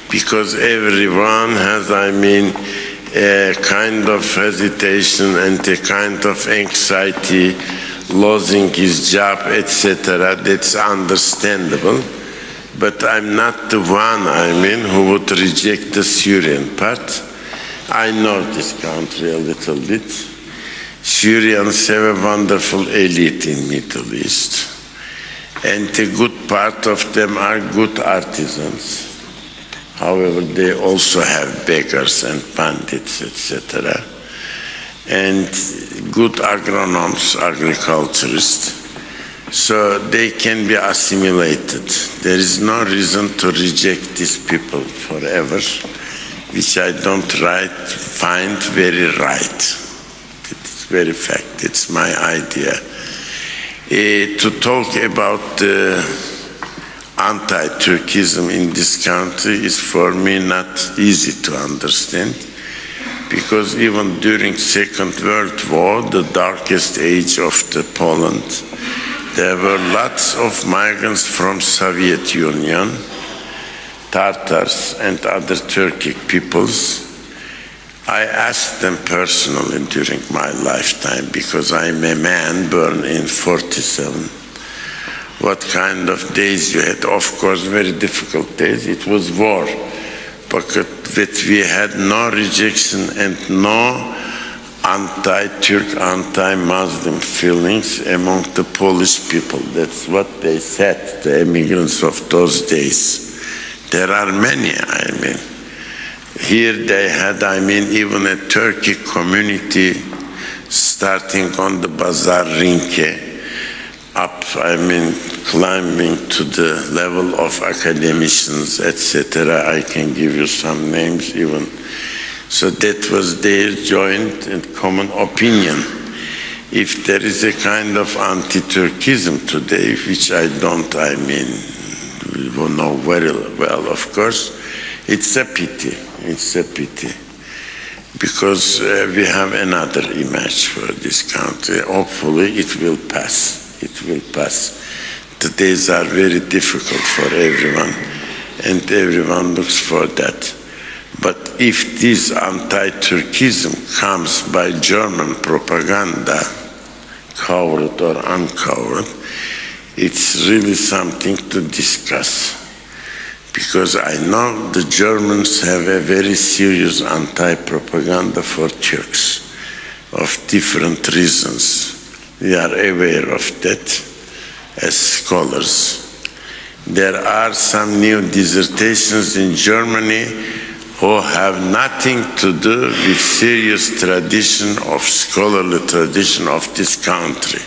because everyone has, I mean, a kind of hesitation and a kind of anxiety, losing his job, etc. That's understandable. But I'm not the one, I mean, who would reject the Syrian part. I know this country a little bit. Syrians have a wonderful elite in Middle East, and a good part of them are good artisans. However, they also have beggars and bandits, etc. And good agronomes, agriculturists. So they can be assimilated. There is no reason to reject these people forever, which I don't find very right. It's very fact, it's my idea. To talk about anti-Turkism in this country is for me not easy to understand, because even during Second World War, the darkest age of the Poland, there were lots of migrants from Soviet Union, Tatars and other Turkic peoples. I asked them personally during my lifetime, because I'm a man born in 47, what kind of days you had. Of course, very difficult days. It was war, but we had no rejection and no anti-Turk, anti-Muslim feelings among the Polish people. That's what they said, the immigrants of those days. There are many, I mean. Here they had, I mean, even a Turkic community starting on the Bazar Rinke, up, I mean, climbing to the level of academicians, etc. I can give you some names even. So that was their joint and common opinion. If there is a kind of anti-Turkism today, which I don't, I mean, we will know very well, of course, it's a pity. It's a pity. because we have another image for this country. Hopefully it will pass. It will pass. The days are very difficult for everyone, and everyone looks for that. But if this anti-Turkism comes by German propaganda, covered or uncovered, it's really something to discuss. Because I know the Germans have a very serious anti-propaganda for Turks of different reasons. We are aware of that as scholars. There are some new dissertations in Germany who have nothing to do with serious tradition of scholarly tradition of this country.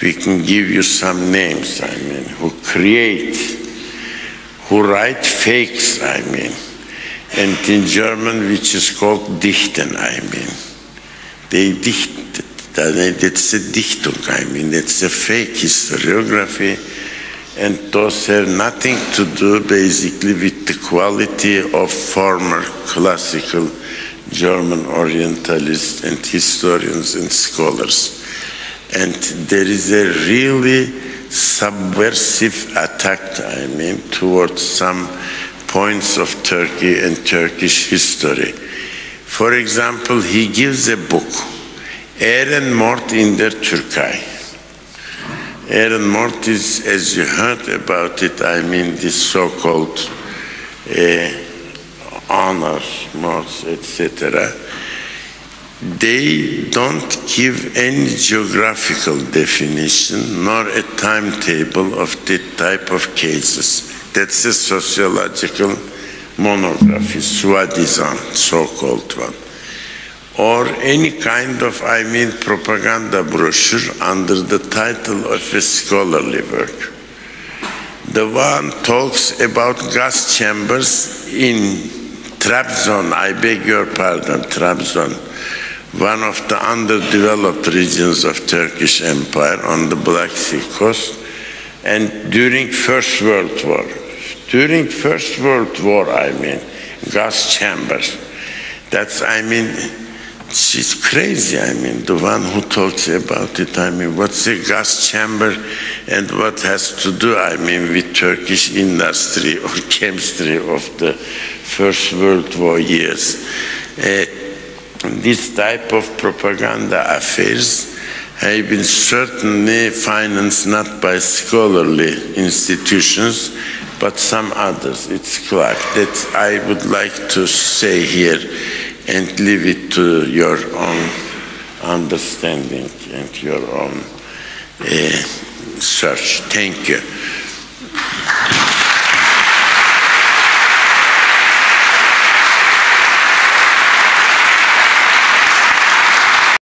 We can give you some names, I mean, who create, who write fakes, I mean, and in German which is called Dichten, I mean. They dichted, that's a Dichtung, I mean, it's a fake historiography, and those have nothing to do basically with the quality of former classical German Orientalists and historians and scholars. And there is a really subversive attack, I mean, towards some points of Turkey and Turkish history. For example, he gives a book, Ehrenmord in der Türkei. Ehrenmord is, as you heard about it, I mean, this so-called honor mords, etc. They don't give any geographical definition nor a timetable of that type of cases. That's a sociological monography, soi-disant, so-called one. Or any kind of, I mean, propaganda brochure under the title of a scholarly work. The one talks about gas chambers in Trabzon, I beg your pardon, Trabzon, one of the underdeveloped regions of Turkish Empire on the Black Sea coast, and during First World War. During First World War, I mean, gas chambers. That's, I mean, she's crazy, I mean, the one who talks about it, I mean, what's a gas chamber and what has to do, I mean, with Turkish industry or chemistry of the First World War years. This type of propaganda affairs have been certainly financed not by scholarly institutions, but some others. It's clear that I would like to say here and leave it to your own understanding and your own search. Thank you.